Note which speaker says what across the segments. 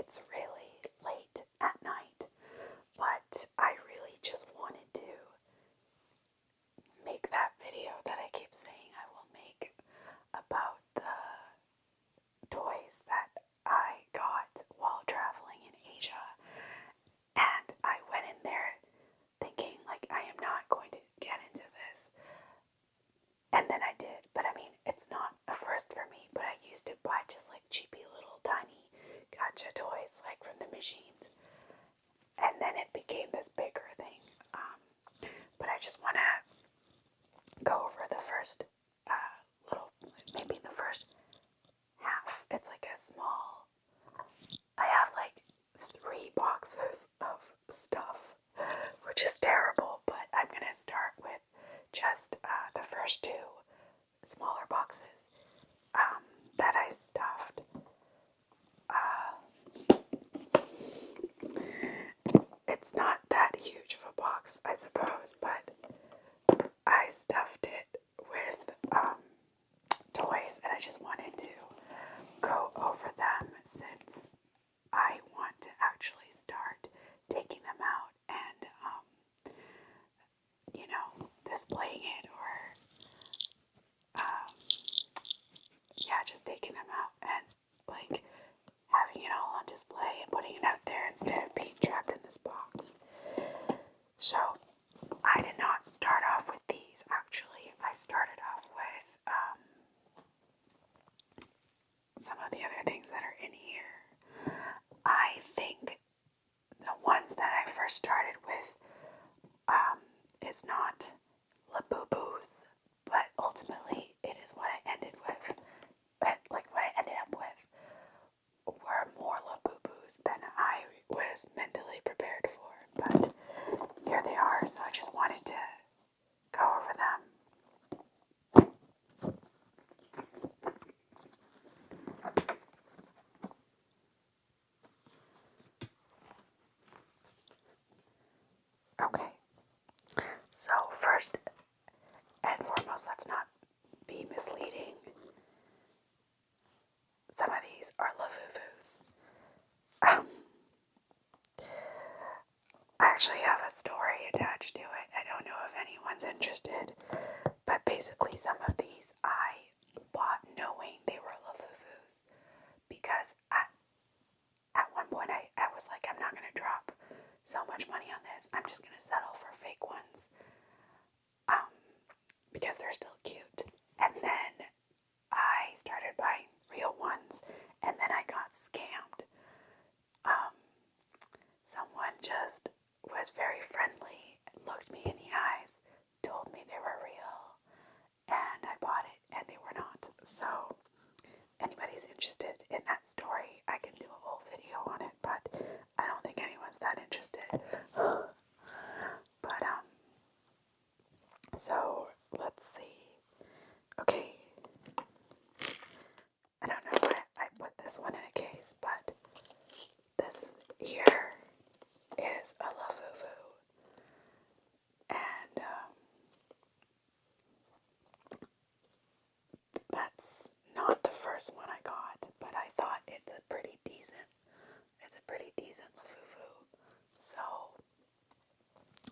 Speaker 1: it's really late at night, but I really just wanted to make that video that I keep saying I will make about the toys that I got while traveling in Asia. And I went in there thinking, like, I am not going to get into this. And then I did. But I mean, it's not a first for me, but I used to buy just like cheapy little tiny gacha toys, like from the machines. And then it became this bigger thing. But I just want to go over the first maybe the first half. It's like a small, I have like 3 boxes of stuff, which is terrible, but I'm going to start with just the first 2 smaller boxes that I stuffed. It's not that huge of a box, I suppose, but I stuffed it with toys, and I just wanted to go over them since I want to actually start taking them out and, displaying it, or, just taking them out and, like, having it all on display and putting it out there instead of being trapped in this box. So, I did not start off with these, actually. I started off with, some of the other things that are in here. I think the ones that I first started with is not Labubus, but ultimately it is what I ended with. But like what I ended up with were more Labubus than I was mentally prepared for. But here they are, so I just wanted to go over them. Okay, so first and foremost, let's not be misleading. Some of these are Lavuvus. I actually have a story attached to it. I don't know if anyone's interested, but basically some of these I bought knowing they were Lavuvus, because at one point I was like, I'm not going to drop so much money on this. I'm just going to settle for fake ones, because they're still cute. And then I started buying real ones, and then I got scammed. Someone just was very friendly, looked me in the eyes, told me they were real, and I bought it, and they were not. So, anybody's interested in that story, I can do a whole video on it, but I don't think anyone's that interested. But, so, let's see. Okay. I don't know why I put this one in a case, but this here is a Labubu. And, that's not the first one I got, but I thought it's a pretty decent Labubu. So,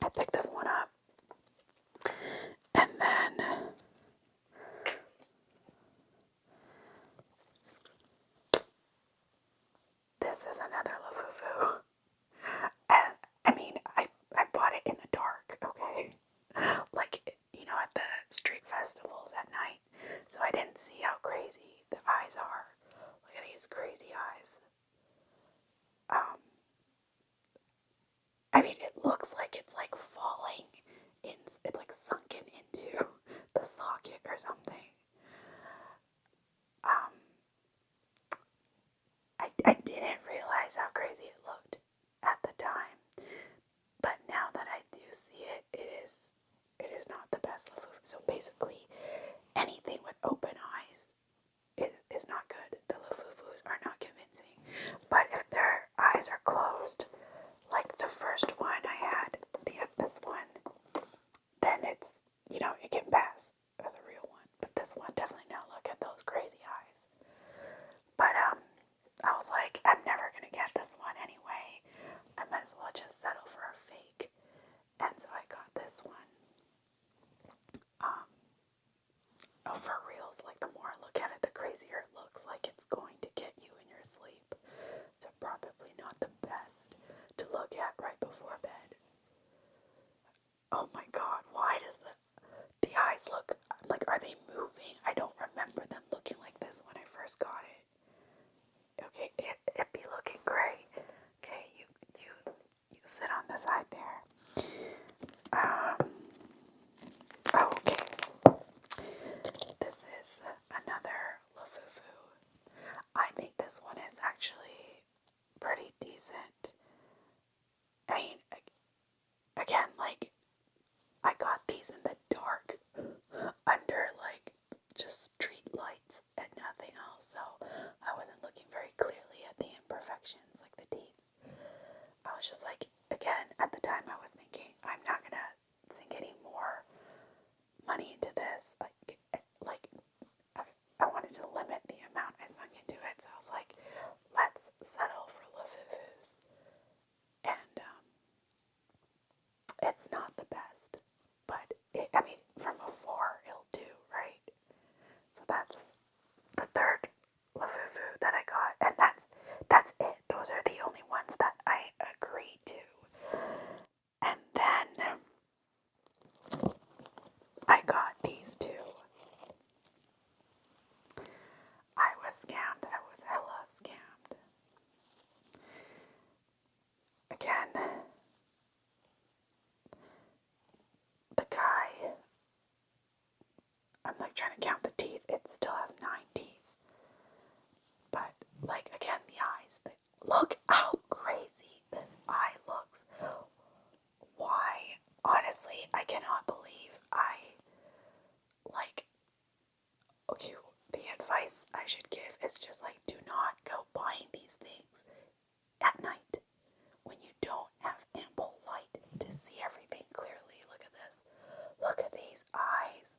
Speaker 1: I picked this one up. And then this is another Labubu. And I mean, I bought it in the dark, okay? Like, at the street festivals at night. So I didn't see how crazy the eyes are. Look at these crazy eyes. I mean, it looks like it's like falling in, it's like sunken into the socket or something. I didn't realize how crazy it looked at the time, but now that I do see it, it is not the best Labubu. So basically, anything with open eyes is not good. The Labubus are not convincing. But if their eyes are closed, like the first one I had, this one, then it's, it can pass as a real one. But this one, definitely not. Look at those crazy eyes. But I was like, I'm never gonna get this as well just settle for a fake. And so I got this one. Oh, for reals, like the more I look at it, the crazier it looks like it's going to get you in your sleep. So probably not the best to look at right before bed. Oh my god, why does the eyes look like, are they moving? I don't remember them looking like this when I first got it. Okay, it be looking great. Okay, you sit on the side there. Oh, okay. This is another Labubu. I think this one is actually pretty decent. I mean, again, like, I got these in the dark under, like, just street lights and nothing else, so I wasn't looking very clearly at the imperfections, like the teeth. I was just like, again, at the time I was thinking, I'm not gonna sink any more money into this. I wanted to limit the amount I sunk into it, so I was like, let's settle for Labubus. And it's not the best, but I mean, from afar it'll do, right? So that's the third Labubu that I got, and that's it. Those are the only ones that I agreed to. And then I got these two. I was scammed. I was hella scammed. Again, the guy, I'm like trying to count the teeth. It still has 9 teeth. But, like, again, the eyes. Look how crazy this eye looks. Why? Honestly, I cannot believe okay, the advice I should give is just, like, do not go buying these things at night when you don't have ample light to see everything clearly. Look at this. Look at these eyes.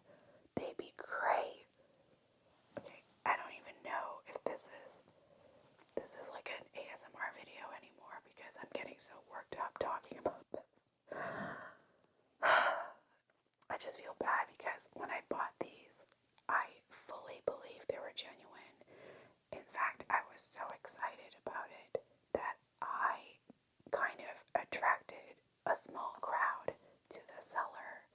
Speaker 1: They be gray. Okay, I don't even know if this is like an ASMR video anymore because I'm getting so worked up talking about this. I just feel bad because when I bought these, I fully believed they were genuine. In fact, I was so excited about it that I kind of attracted a small crowd to the seller,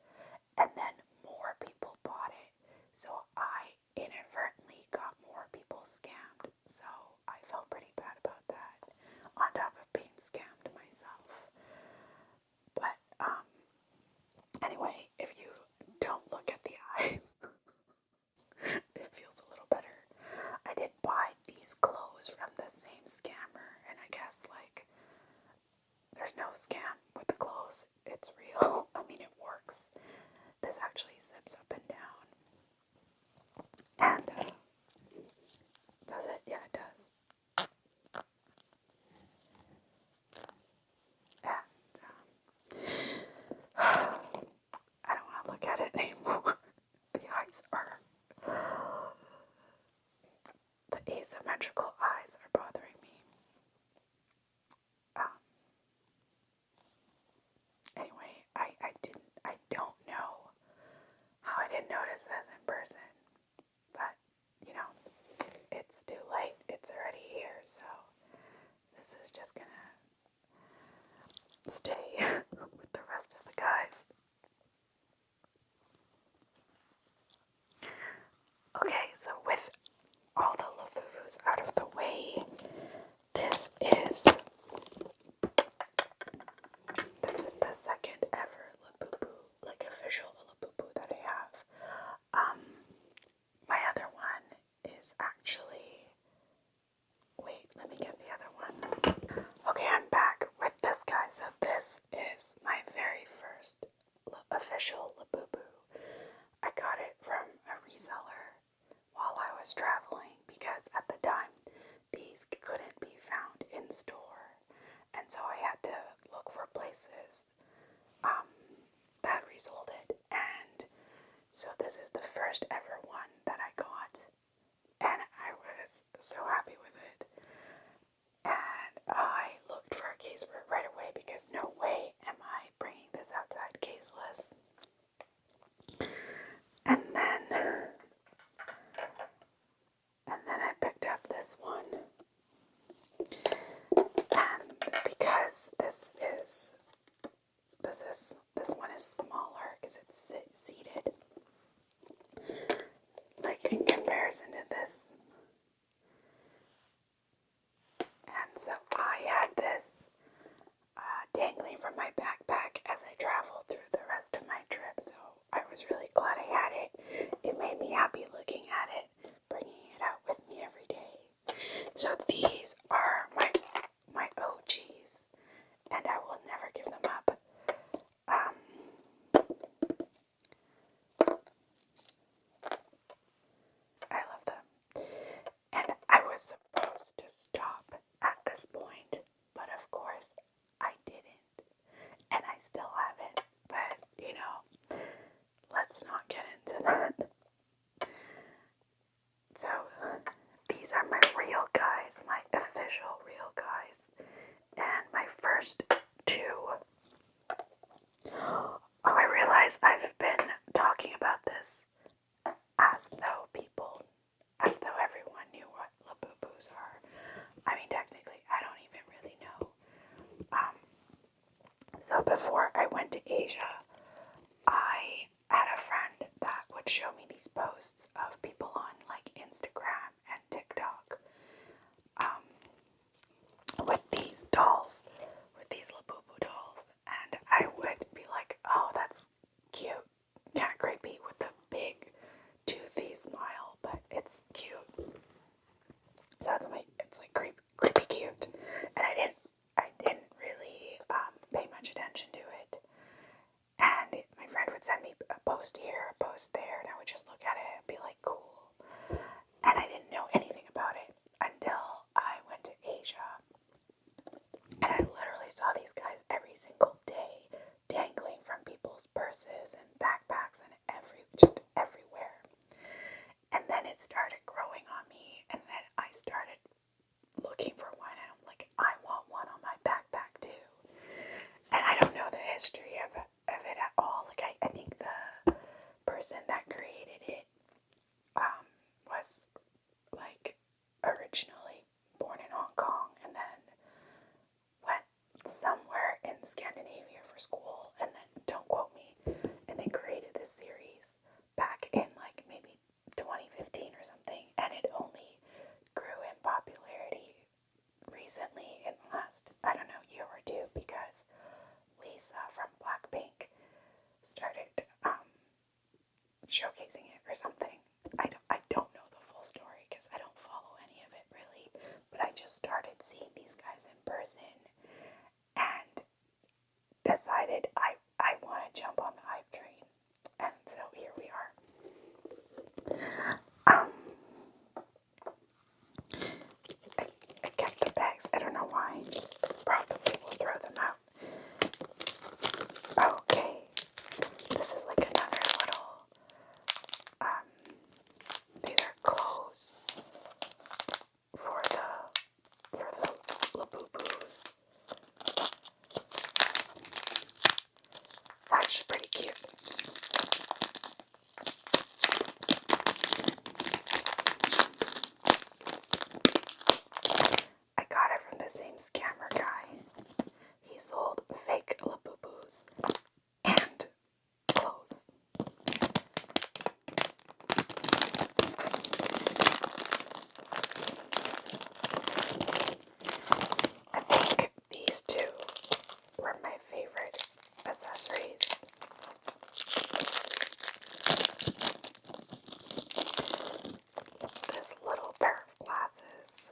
Speaker 1: and then more people bought it. So I inadvertently got more people scammed. So I felt pretty bad about that, on top of being scammed myself. But anyway, if you don't look at the eyes, it feels a little better. I did buy these clothes from the same scammer, and I guess, like, there's no scam with the clothes. It's real. I mean, it works. This actually zips up and down. And, does it? Yeah, it does. And, I don't want to look at it anymore. The eyes are... The asymmetrical eyes are bothering me. Anyway, I don't know how I didn't notice this in person, but, you know, it's too late. It's already here, so this is just gonna stay with the rest of the guys. Okay, so with all the Labubus out of the way, this is the second ever Labubu, like official Labubu that I have. My other one is actually, wait, let me get the other one. Okay, I'm back with this guy. So this is my very first official Labubu. I got it from a reseller while I was traveling because at the time these couldn't be found in store, and so I had to look for places that resold it. And so this is the first ever one that I got, and I was so happy with it. And I looked for a case for it right away because this one is smaller because it's seated. Like in comparison to this. And so I had this dangling from my backpack as I traveled through the rest of my trip. So I was really glad I had it. It made me happy looking at it, bringing it out with me every day. So these are my OGs, and I will never give them up. I love them. And I was supposed to stop at this point, but of course I didn't. And I still have it, but you know, let's not get into that. So these are my real guys, my official real guys. And my first two. Oh, I realize I've been talking about this as though everyone knew what Labubus are. I mean, technically, I don't even really know. So before I went to Asia, I had a friend that would show me these posts of people on like Instagram and TikTok with these dolls, with these Labubu dolls, and I would be like, oh, that's cute, kind of creepy with the big toothy smile, but it's cute. So it's like creepy cute, and I didn't really pay much attention to it. And my friend would send me a post here, a post there, and I would just look at it and be like, cool. And I didn't know anything about it until I went to Asia, and I literally saw these guys every single day, dangling from people's purses and backpacks and just everywhere. And then it started growing on me, and then I started looking for one, and I'm like, I want one on my backpack too. And I don't know the history of it at all. Like I think the person that created it was like originally born in Hong Kong and then went somewhere in Scandinavia for school, and then don't quote me, and then created this series back in like maybe 2015 or something, and it only grew in popularity recently in the last, I don't know, year or two, because Lisa from Blackpink started showcasing it or something. I don't know the full story because I don't follow any of it really, but I just started seeing these guys in person and decided I want to jump on the hype train, and so here we are. I kept the bags. I don't know why. Probably will throw them out. Okay, this is like another little. These are clothes for the Labubus. It's actually pretty cute. I got it from the same scammer guy. He sold fake Labubus and clothes. I think these two were my favorite accessories. This little pair of glasses.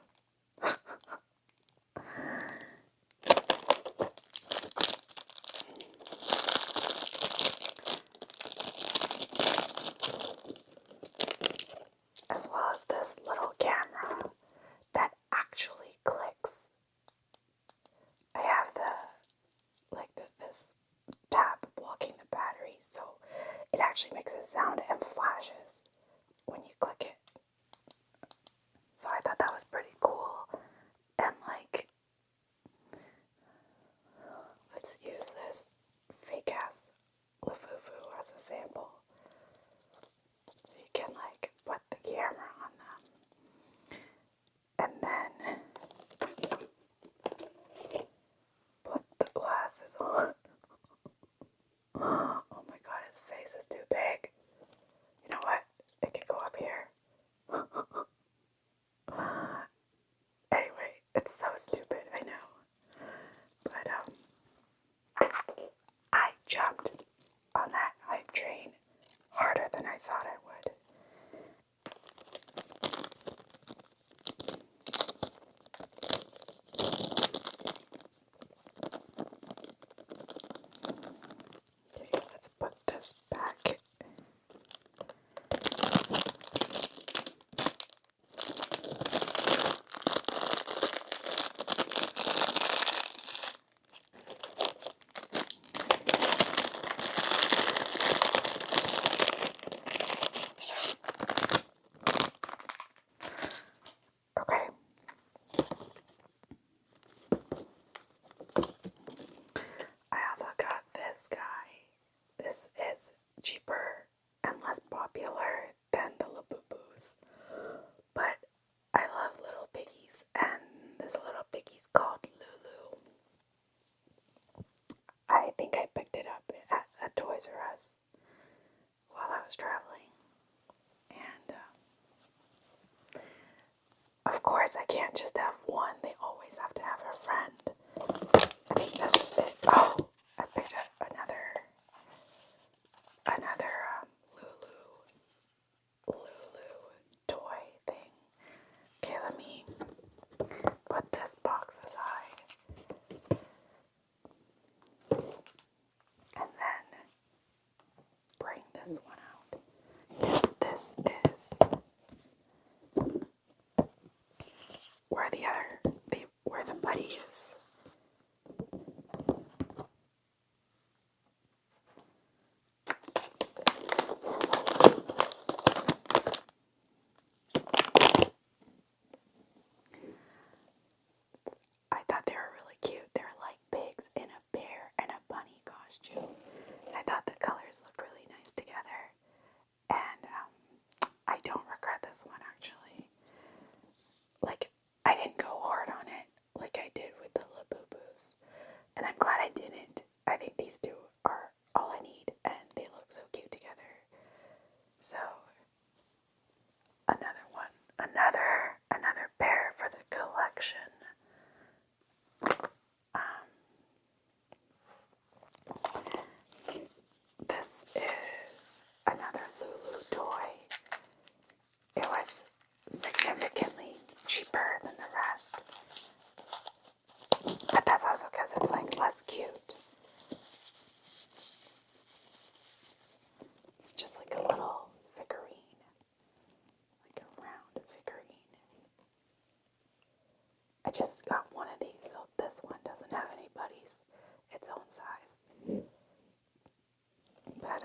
Speaker 1: As well as this little camera that actually clicks. I have this tab blocking the battery, so it actually makes a sound and flashes when you click it. So I thought that was pretty cool. And like, let's use this fake ass Labubu as a sample. So you can like put the camera on them. It's so stupid, I know. But I jumped on that hype train harder than I thought I would. Okay, let's put this back. Okay. I also got this guy. This is cheaper and less popular than the Labubus. But I love little piggies, and this little piggy's called Lulu. I think I picked it up at a Toys R Us while I was traveling. And of course, I can't just have one. They always have to have a friend. I think this is it. Oh, I picked up another Lulu toy thing. Okay, let me put this box aside. And then bring this one out. Yes, this is where the buddy is. I thought they were really cute. They're like pigs in a bear and a bunny costume. And I thought the colors looked really nice together. And I don't regret this one, actually. Like, I didn't go hard on it like I did with the Labubus. And I'm glad I didn't. I think these two are all I need, and they look so cute together. So, another one. Another pair for the collection. This is another Lulu toy. It was significantly cheaper than the rest. But that's also because it's like less cute. It's just like a little figurine. Like a round figurine. I just got one of these, so this one doesn't have any buddies. Its own size. But,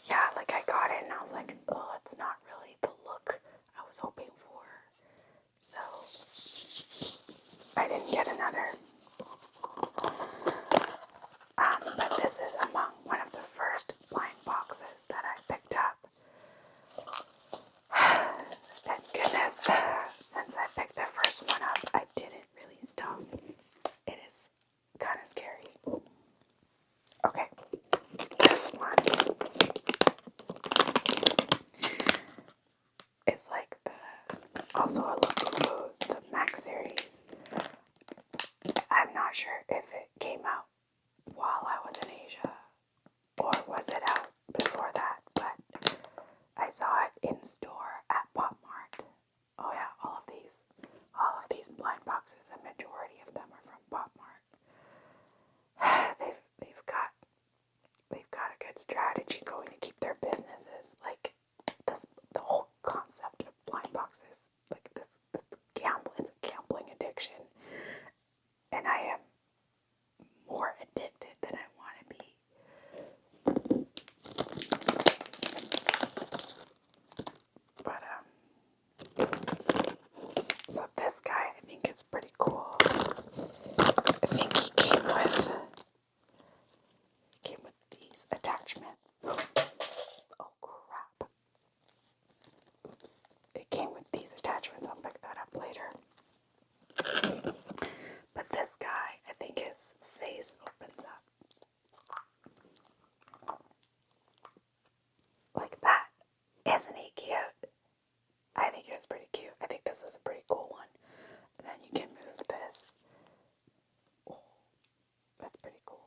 Speaker 1: yeah, like I got it and I was like, oh, it's not really the look I was hoping for. So, I didn't get another. But this is among one of the first blind boxes that I picked up. And goodness, since I picked the first one up, I didn't really stop. It is kind of scary. Okay, this one is like also a Labubu, the Max series. I'm not sure if it came out while I was in Asia or was it out before that, but I saw it in store at Popmart. Oh yeah, all of these blind boxes, a majority of them are from Popmart. They've got a good strategy going to keep their businesses. Like the whole concept of blind boxes, like this it's a gambling addiction, and I am more addicted than I want to be. But so this guy, I think it's pretty cool. I think he came with these attachments. Oh crap. Oops. It came with these attachments. I'll pick that up later. But this guy, I think his face opens up. Like that. Isn't he cute? I think it was pretty cute. I think this is a pretty cool one. this. Oh, that's pretty cool.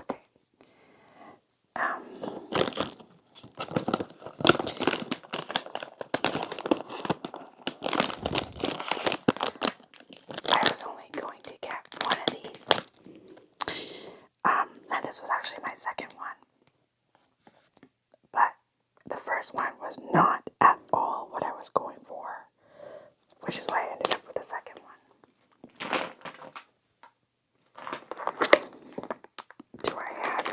Speaker 1: Okay. I was only going to get one of these. And this was actually my second one. But the first one was not at all what I was going for, which is why I ended up with the second one. Do I have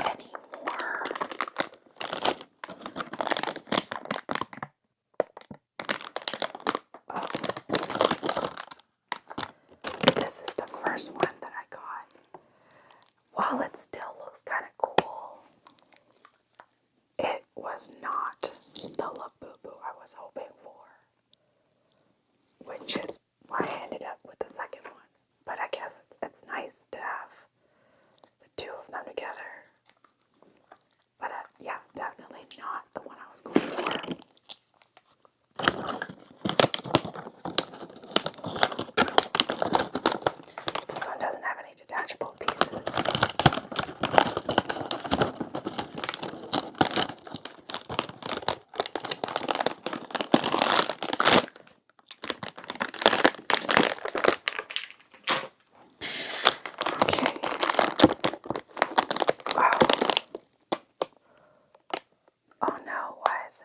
Speaker 1: any more? This is the first one that I got. While it still looks kind of cool, it was not the Labubu I was hoping for, which is why I ended up with the second one. But I guess it's nice to have the two of them together. But yeah, definitely not the one I was going for. This one doesn't have any detachable pieces. Okay. Wow. Oh no, why is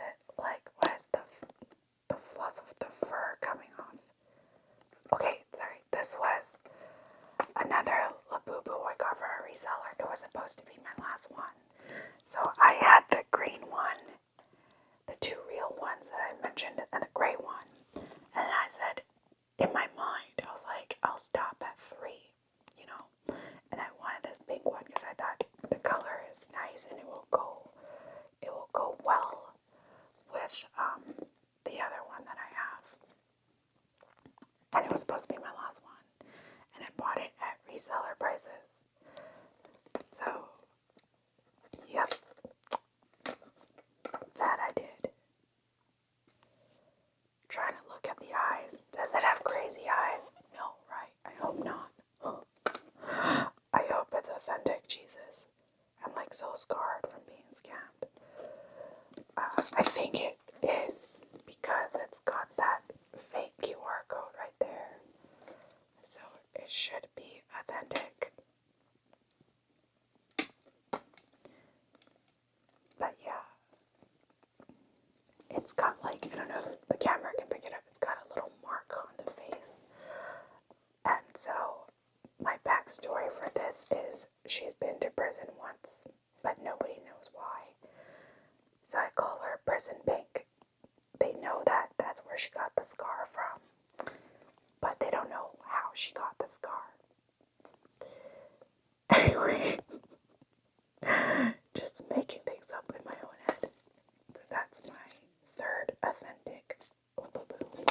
Speaker 1: the fluff of the fur coming off? Okay, sorry. This was another Labubu I got for a reseller. It was supposed to be my last one. So I had the green one, the two real ones that I mentioned, and the gray one. And I said, in my mind, I was like, I'll stop at 3, you know. And I wanted this pink one because I thought the color is nice and it will go well with the other one that I have. And it was supposed to be my last one. And I bought it at reseller prices. So, yep. That I did. Trying to look at the eyes. Does it have crazy eyes? No, right? I hope not. I hope it's authentic, Jesus. I'm like so scarred from being scammed. I think it is because it's got that fake QR code right there. So it should be authentic. But yeah. It's got like, I don't know if the camera can pick it up, it's got a little mark on the face. And so my backstory for this is she's been to prison once, but nobody knows why. So I call her Prison Pink. They know that that's where she got the scar from, but they don't know how she got the scar. Anyway, just making things up in my own head. So that's my third authentic Labubu.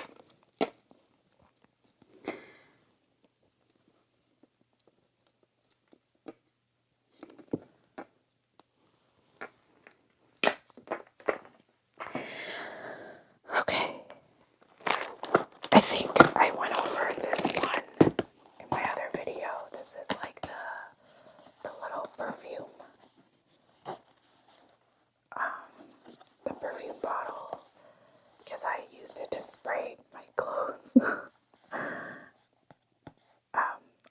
Speaker 1: Okay, I think I went over this one in my other video. This is like the little perfume, the perfume bottle, because I used it to spray my clothes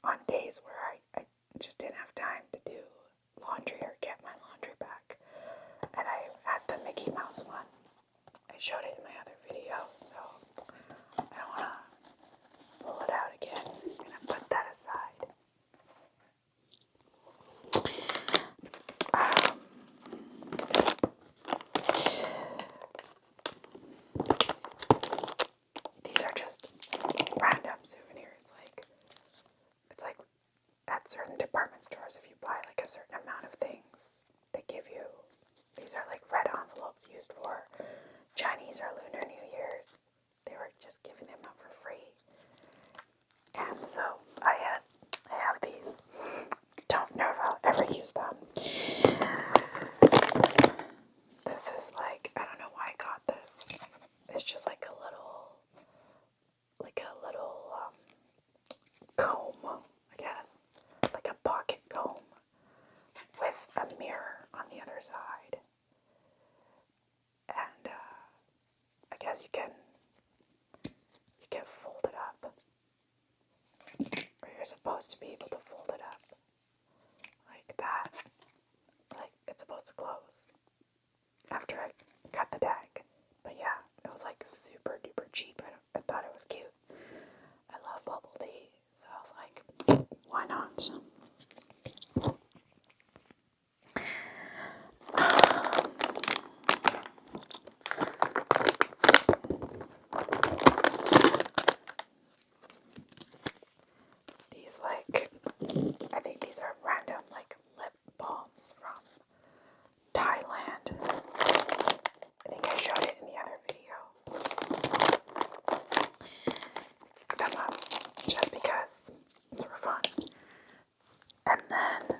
Speaker 1: on days where I just didn't have time to do laundry or get my laundry back. And I had the Mickey Mouse one. I showed it in my other video, so I don't want to pull it out again. I'm going to put that aside. These are just random souvenirs. It's like at certain department stores, if you buy like a certain amount of things, they give you, these are like red envelopes used for Chinese or Lunar New Year's. They were just giving them out for free. And so I have these. Don't know if I'll never use them. This is like, I don't know why I got this. It's just like a little comb, I guess. Like a pocket comb with a mirror on the other side. And I guess you can fold it up. Or you're supposed to be able to fold it up. Like that. Like it's supposed to close after I cut the tag. But yeah, it was like super duper cheap. I thought it was cute. I love bubble tea, so I was like, why not? These I think these are random lip balms from Thailand. I think I showed it in the other video. Put them up just because it's for fun. And then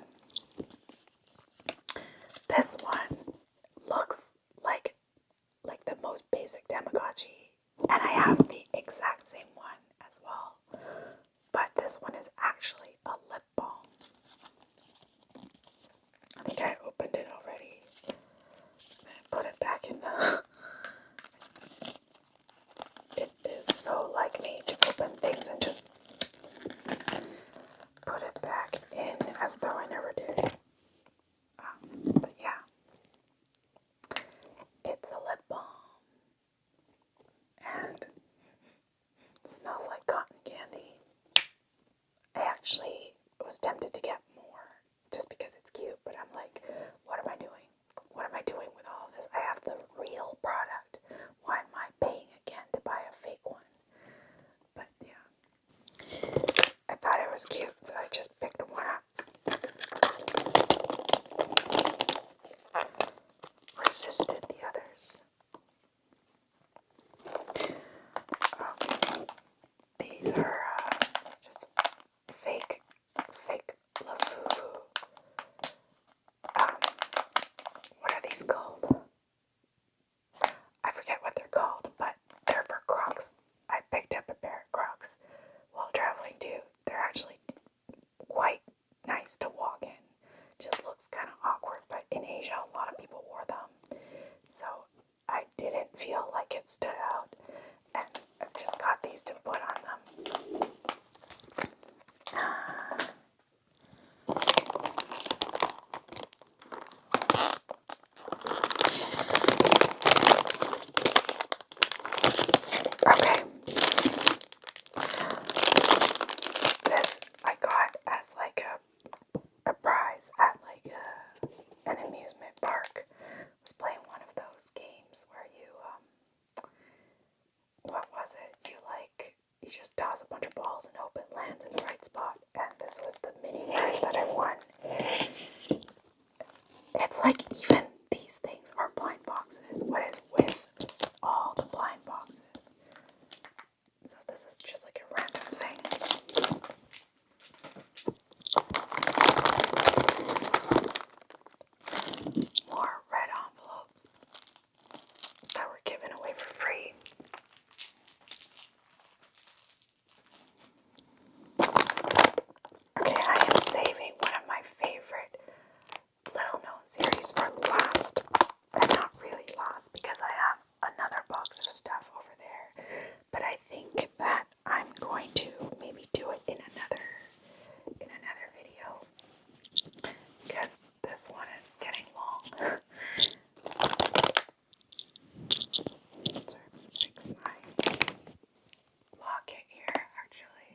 Speaker 1: this one looks like the most basic Tamagotchi, and I have the exact same one as well. But this one is actually a lip balm. I think I opened it already. And put it back in the... It is so like me to open things and just put it back in as though I never did. But yeah. It's a lip balm. And it smells like cotton candy. I actually was tempted to get more just because it's cute, but I'm like, what am I doing? What am I doing with all of this? I have the real product. Why am I paying again to buy a fake one? But yeah, I thought it was cute, so I just picked one up. Resisted the others. These are just fake Labubu. What are these called? I forget what they're called, but they're for Crocs. I picked up a pair of Crocs while traveling too. They're actually quite nice to walk in. Just looks kind of awkward, but in Asia a lot of people wore them. So I didn't feel like it stood out, and I just got these to put on them. Okay. This I got as like a prize at an amusement park. I was playing one of those games where you what was it? You just toss a bunch of balls and hope it lands in the right spot. And this was the mini prize that I won. It's like even these things are blind boxes. What is with all the blind boxes? So this is just like a random thing. More red envelopes that were given away for free. Okay, I am saving one of my favorite little known series for last. And not really last because I have another box of stuff over there. But I think that I'm going to maybe do it in another video. Because this one is getting long. So fix my locket here actually.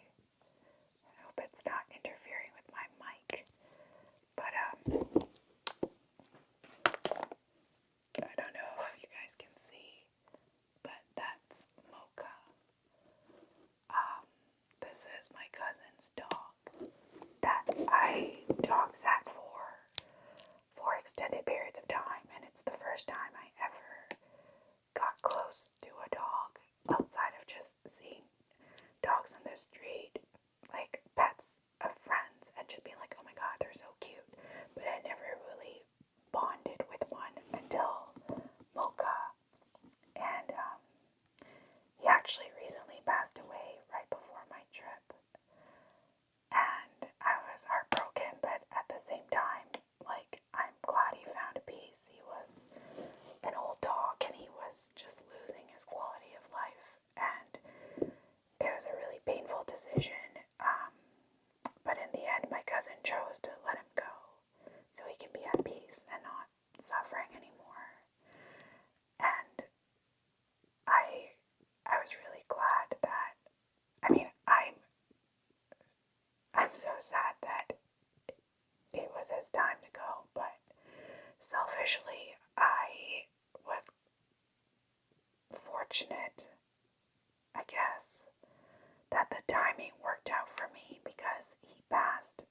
Speaker 1: I hope it's not interfering with my mic. But I don't know if you guys can see, but that's Mocha. This is my cousin's dog that I dog sat for extended periods of time, and it's the first time I ever got close to a dog outside of just seeing dogs on the street, like pets of friends, and just being like, oh my god, they're so cute. was just losing his quality of life, and it was a really painful decision. But in the end, my cousin chose to let him go so he can be at peace and not suffering anymore. And I was really glad that, I'm so sad that it was his time to go, but selfishly, I was fortunate, I guess, that the timing worked out for me because he passed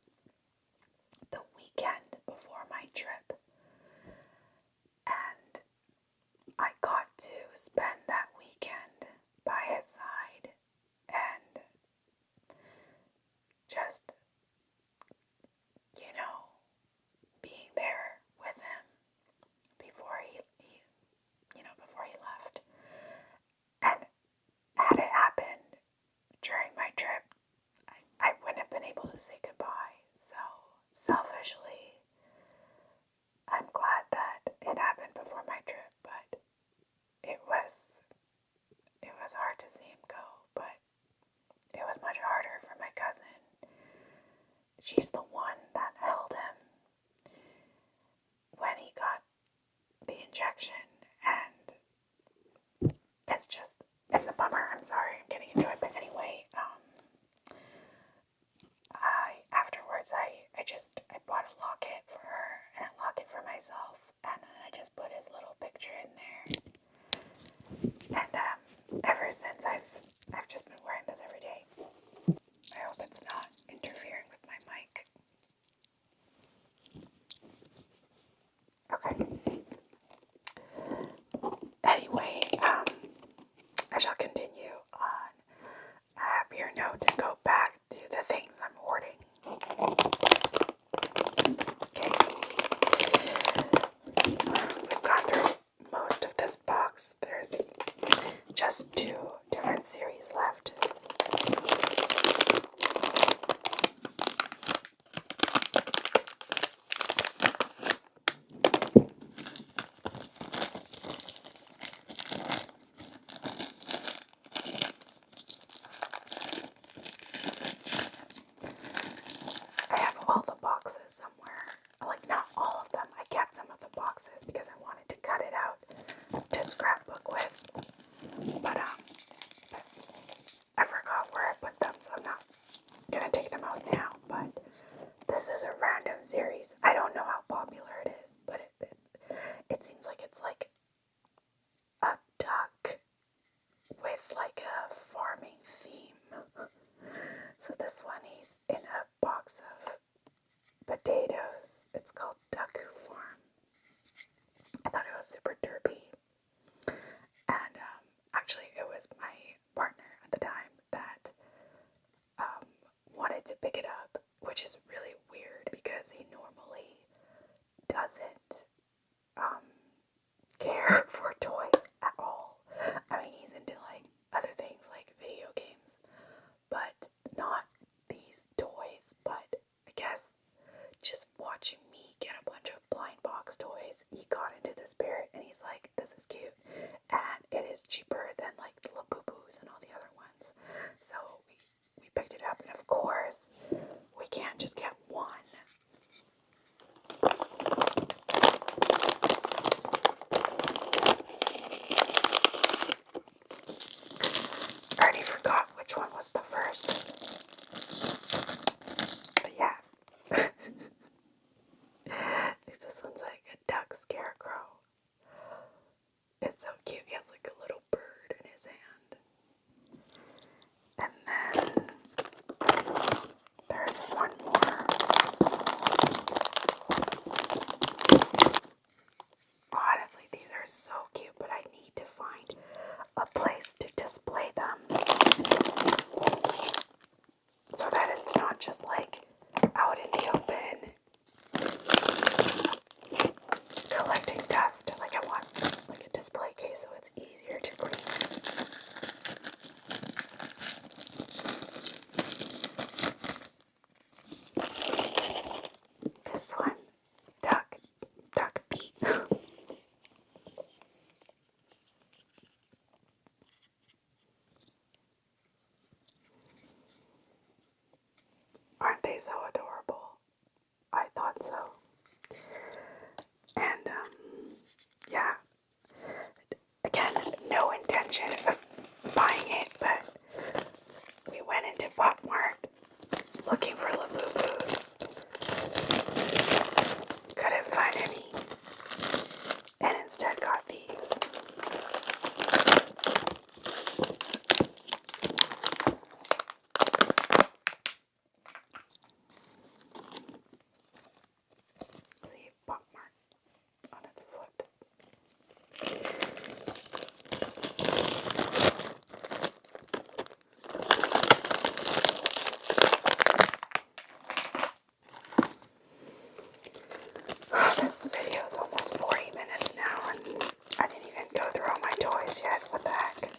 Speaker 1: the weekend before my trip, and I got to spend that weekend by his side and just, being there with him before he left. And had it happened during my trip, I wouldn't have been able to say goodbye. So selfishly, I'm glad that it happened before my trip, but it was hard to see him go, but it was much harder for my cousin. She's the one that held him when he got the injection, and it's a bummer. I'm sorry I'm getting into it, but anyway, afterwards I bought a locket for her and a locket for myself, and then I just put his little picture in there. And ever since I've just been wearing this every day. I hope it's not interfering with my mic. Okay. Anyway, I shall continue on a happier note and go back to the things I'm hoarding. Okay. We've gone through most of this box. There's just 2 different series left. I have all the boxes somewhere. Like, not all of them. I kept some of the boxes because I wanted to cut it out to scrapbook with. But I forgot where I put them, so I'm not gonna take them out now. But this is a random series. I don't know how popular it is, but it seems like it's like a duck with like a farming theme. So this one, he's in a box of potatoes. It's called Ducku Farm. I thought it was super derpy. And actually it was my partner at the time that wanted to pick it up, which is really weird because he normally doesn't care for toys at all. I mean, he's into like other things like video games, but not these toys. But I guess just watching me get a bunch of blind box toys, he got into the spirit and he's like, this is cute, and it is cheaper than like the Labubus and all the other ones. So we picked it up, and of course we can't just get one. I already forgot which one was the first. But yeah. This one's like a duck scarecrow. It's they so adorable? I thought so. And, yeah. Again, no intention of buying it, but we went into Popmart looking for Labubus. Couldn't find any. And instead got these. See, Popmart on its foot. This video is almost 40 minutes now, and I didn't even go through all my toys yet. What the heck?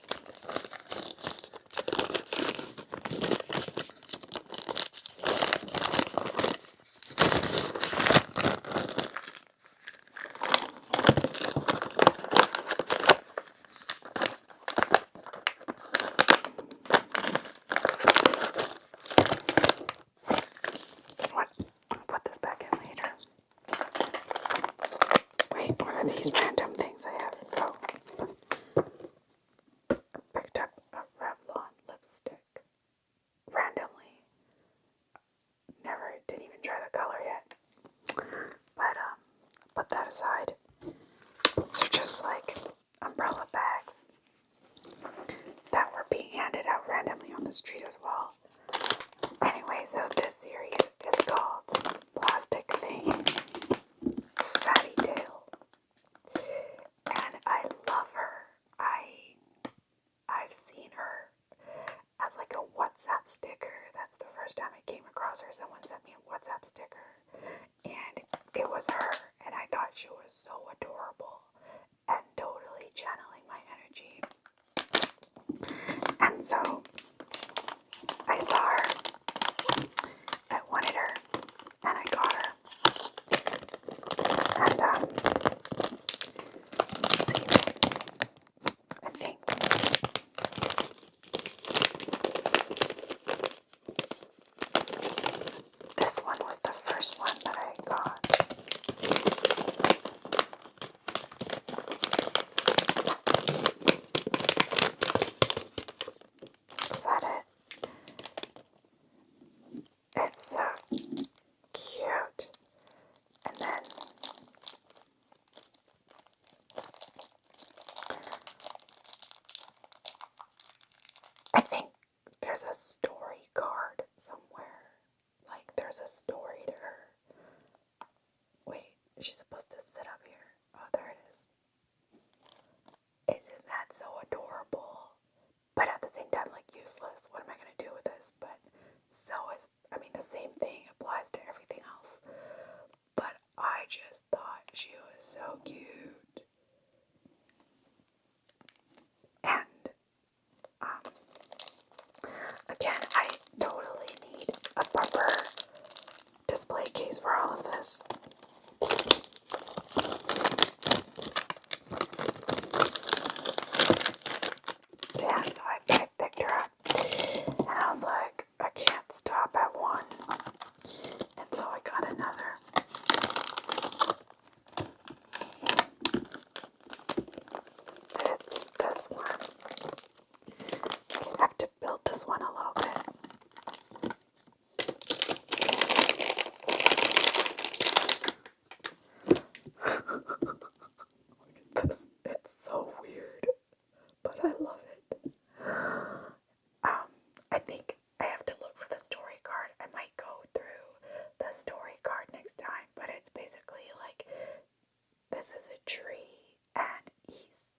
Speaker 1: What? I'll put this back in later. Wait, what are these random things I have? Oh. I picked up a Revlon lipstick. Randomly. Didn't even try the color yet. But, put that aside. These are just like umbrella bags that were being handed out randomly on the street as well. Anyway, so this series is called Plastic Thing Fatty Tail. And I love her. I've seen her as like a WhatsApp sticker. That's the first time I came across her. Someone sent me a WhatsApp sticker. And it was her. And I thought she was so adorable. And totally channeling my energy. And so I saw her. I wanted her. And I got her. And let's see. I think this one was the first one that I got. Is that it? It's so cute. And then I think there's a story card somewhere. Like there's a story to her. Wait, she's supposed to sit up here. Oh, there it is. Isn't that so adorable? But at the same time, like useless. What am I going to do with this? But the same thing applies to everything else. But I just thought she was so cute. And, again, I totally need a proper display case for all of this. Yeah, so I picked her up, and I was like, I can't stop at one, and so I got another. It's this one. Okay, I have to build this one a little bit. Look at this. It's so weird, but I love it. I think I have to look for the story card. I might go through the story card next time, but it's basically like this is a tree and he's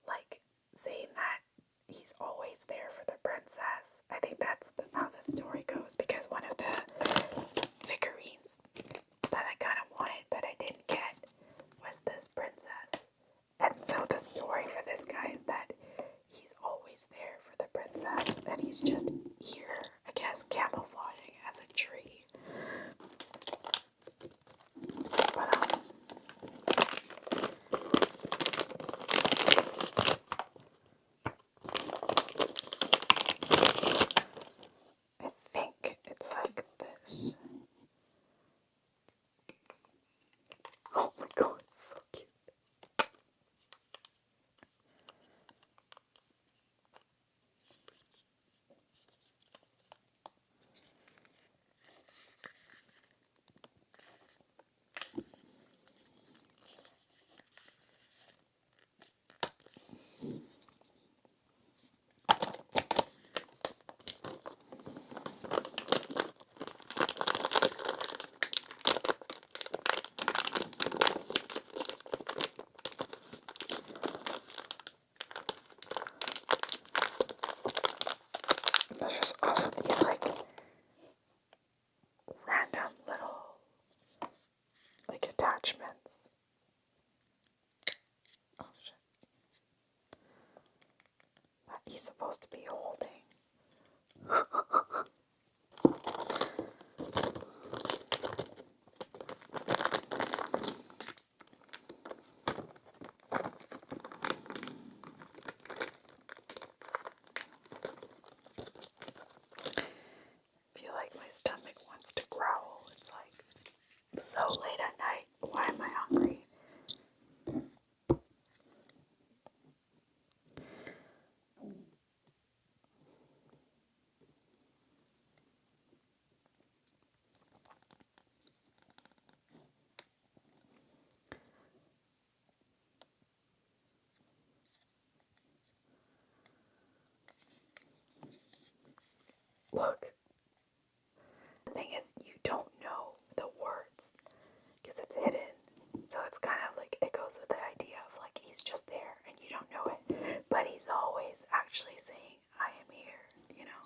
Speaker 1: like saying that he's always there for the princess. I think that's how the story goes, because one of the figurines that I kind of wanted but I didn't get was this princess. And so the story for this guy is that he's always there for the princess, and he's just here, I guess, camouflaging as a tree. But, I think it's like this. he's supposed to be holding. I feel like my stomach wants to growl. It's like so late at night. Why am I hungry? Look. The thing is, you don't know the words because it's hidden. So it's kind of like, it goes with the idea of like he's just there and you don't know it. But he's always actually saying, I am here, you know.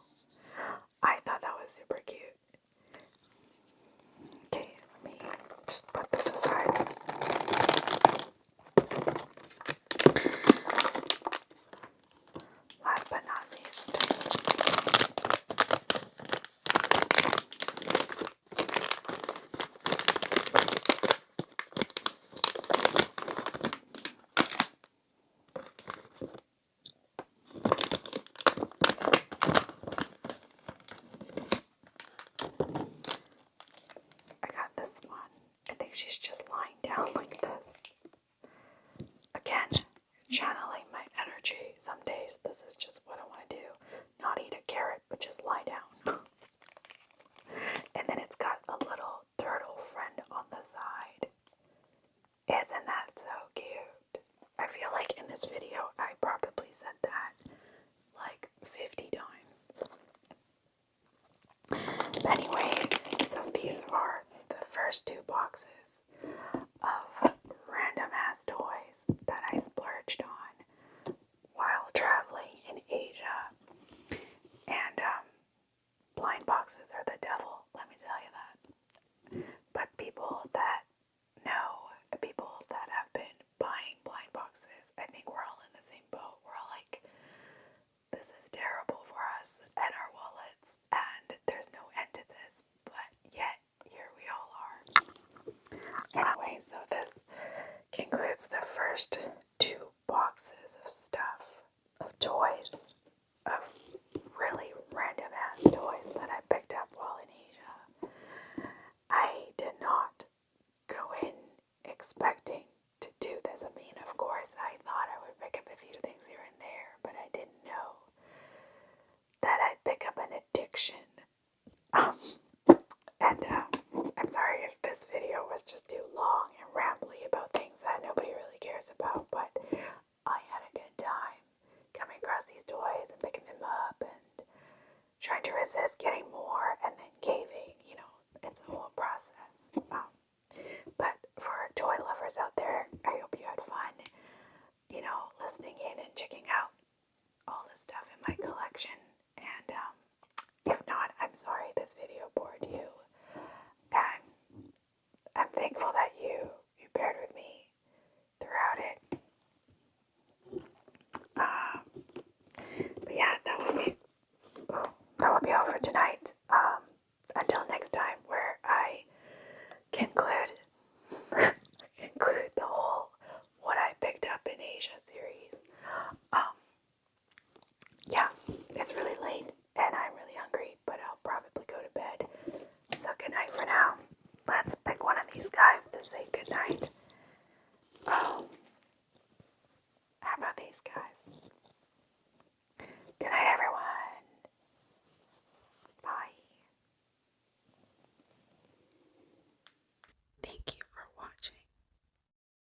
Speaker 1: I thought that was super cute. Okay, let me just put this aside. Last but not least, I got this one. I think she's just lying down like this. Again, channeling my energy. Some days this is just what I want to do. Not eat a carrot, but just lie down. And then it's got a little turtle friend on the side. Isn't that so cute? I feel like in this video I probably said that like 50 times. But anyway, so these are the first two boxes of random ass toys that I splurged on while traveling in Asia. And blind boxes are the devil, let me tell you that. But people that know, people that have been buying blind boxes, I think we're all in the same boat. We're all like, this is terrible for us and our wallets, and there's no end to this, but yet here we all are. Anyway, so this concludes the first two boxes of stuff, of toys, of really random ass toys that I picked up while in Asia. I did not go in expecting to do this. I mean, of course, I thought I would pick up a few things here and there, but I didn't know that I'd pick up an addiction. I'm sorry if this video was just too long and rambly about things that nobody really cares about, but I had a good time coming across these toys and picking them up and trying to resist getting more and then caving, you know, it's a whole process. But for toy lovers out there, I hope you had fun, you know, listening in and checking out all the stuff in my collection. And if not, I'm sorry this video bored you. And I'm thankful that you bared with me throughout it. But yeah, that would be all for tonight. Until next time, where I conclude the whole what I picked up in Asia series. Yeah, it's really late and I'm really hungry, but I'll probably go to bed. So good night for now. Let's pick one of these guys to say good night.